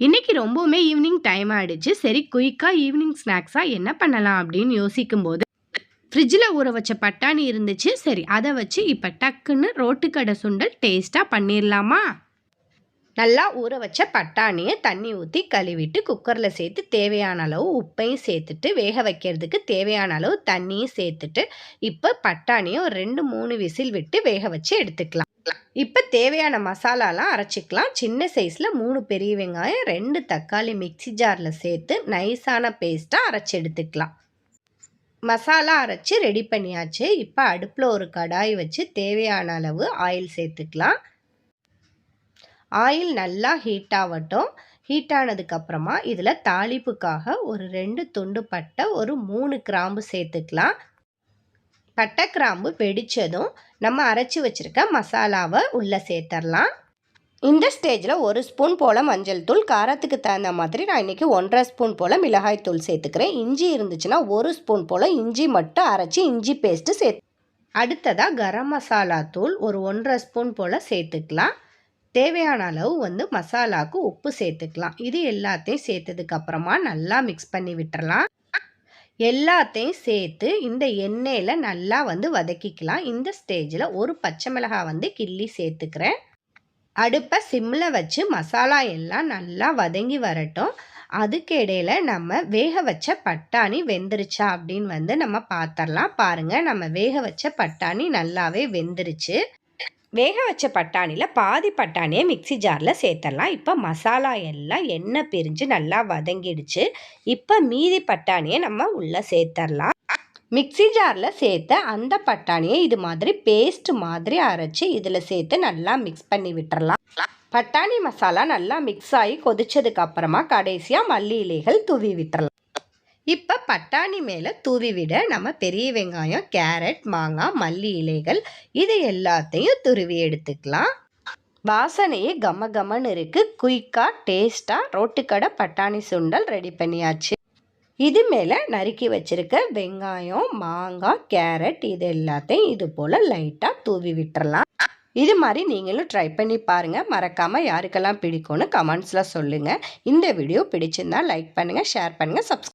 இன்னைக்கு ரொம்பவுமே evening time ஆயிடுச்சு. சரி குயிக்காக ஈவினிங் ஸ்நாக்ஸாக என்ன பண்ணலாம் அப்படின்னு யோசிக்கும்போது ஃப்ரிட்ஜில் ஊற வச்ச பட்டாணி இருந்துச்சு. சரி அதை வச்சு இப்போ டக்குன்னு ரோட்டுக்கடை சுண்டல் டேஸ்ட்டாக பண்ணிடலாமா? நல்லா ஊற வச்ச பட்டாணியை தண்ணி ஊற்றி கழுவிட்டு குக்கரில் சேர்த்து தேவையான அளவு உப்பையும் சேர்த்துட்டு வேக வைக்கிறதுக்கு தேவையான அளவு தண்ணியும் சேர்த்துட்டு இப்போ பட்டாணியை ஒரு 2-3 விசில் விட்டு வேக வச்சு எடுத்துக்கலாம். இப்போ தேவையான மசாலாலாம் அரைச்சிக்கலாம். சின்ன சைஸில் 3 பெரிய வெங்காயம், 2 தக்காளி மிக்சி ஜாரில் சேர்த்து நைஸான பேஸ்ட்டாக அரைச்சி எடுத்துக்கலாம். மசாலா அரைச்சி ரெடி பண்ணியாச்சு. இப்போ அடுப்பில் ஒரு கடாய் வச்சு தேவையான அளவு ஆயில் சேர்த்துக்கலாம். ஆயில் நல்லா ஹீட் ஆகட்டும். ஹீட் ஆனதுக்கப்புறமா இதில் தாளிப்புக்காக ஒரு 2 துண்டு பட்டை, ஒரு 3 கிராம்பு சேர்த்துக்கலாம். பட்டை கிராம்பு வெடித்ததும் நம்ம அரைச்சி வச்சுருக்க மசாலாவை உள்ளே சேர்த்துடலாம். இந்த ஸ்டேஜில் 1 ஸ்பூன் போல் மஞ்சள் தூள், காரத்துக்கு தகுந்த மாதிரி நான் இன்றைக்கி 1.5 ஸ்பூன் போல் மிளகாய் தூள் சேர்த்துக்கிறேன். இஞ்சி இருந்துச்சுன்னா 1 ஸ்பூன் போல் இஞ்சி மட்டும் அரைச்சி இஞ்சி பேஸ்ட்டு சேர்த்து அடுத்ததாக கரம் மசாலா தூள் ஒரு 1.5 ஸ்பூன் போல் சேர்த்துக்கலாம். தேவையான அளவு மசாலாவுக்கு உப்பு சேர்த்துக்கலாம். இது எல்லாத்தையும் சேர்த்ததுக்கப்புறமா நல்லா மிக்ஸ் பண்ணி விட்டுறலாம். எல்லாத்தையும் சேர்த்து இந்த எண்ணெயில் நல்லா வதக்கிக்கலாம். இந்த ஸ்டேஜில் ஒரு பச்சை மிளகாய் கிள்ளி சேர்த்துக்கிறேன். அடுப்பை சிம்மில் வச்சு மசாலா எல்லாம் நல்லா வதங்கி வரட்டும். அதுக்கு இடையில் நம்ம வேக வச்ச பட்டாணி வெந்துருச்சா அப்படின்னு நம்ம பார்த்துடலாம். பாருங்கள், நம்ம வேக வச்ச பட்டாணி நல்லாவே வெந்துருச்சு. வேக வச்ச பட்டாணியில் பாதி பட்டாணியை மிக்சி ஜாரில் சேர்த்துடலாம். இப்போ மசாலா எல்லாம் எண்ணெய் பிரிஞ்சு நல்லா வதங்கிடுச்சு. இப்போ மீதி பட்டாணியை நம்ம உள்ளே சேர்த்துடலாம். மிக்சி ஜாரில் சேர்த்து அந்த பட்டாணியை இது மாதிரி பேஸ்ட் மாதிரி அரைச்சி இதில் சேர்த்து நல்லா மிக்ஸ் பண்ணி விட்டுறலாம். பட்டாணி மசாலா நல்லா மிக்ஸ் ஆகி கொதிச்சதுக்கு அப்புறமா கடைசியாக மல்லி இலைகள் தூவி விட்டுறலாம். இப்போ பட்டாணி மேலே தூவி விட நம்ம பெரிய வெங்காயம், கேரட், மாங்காய், மல்லி இலைகள் இது எல்லாத்தையும் துருவி எடுத்துக்கலாம். வாசனையே கம கமன்னு இருக்குது. குயிக்காக டேஸ்ட்டாக ரோட்டுக்கடை பட்டாணி சுண்டல் ரெடி பண்ணியாச்சு. இது மேலே நறுக்கி வச்சுருக்க வெங்காயம், மாங்காய், கேரட் இது எல்லாத்தையும் இது போல் லைட்டாக தூவி விட்டுறலாம். இது மாதிரி நீங்களும் ட்ரை பண்ணி பாருங்கள். மறக்காமல் யாருக்கெல்லாம் பிடிக்கும்னு கமெண்ட்ஸில் சொல்லுங்கள். இந்த வீடியோ பிடிச்சிருந்தால் லைக் பண்ணுங்கள், ஷேர் பண்ணுங்கள், சப்ஸ்கிரைப்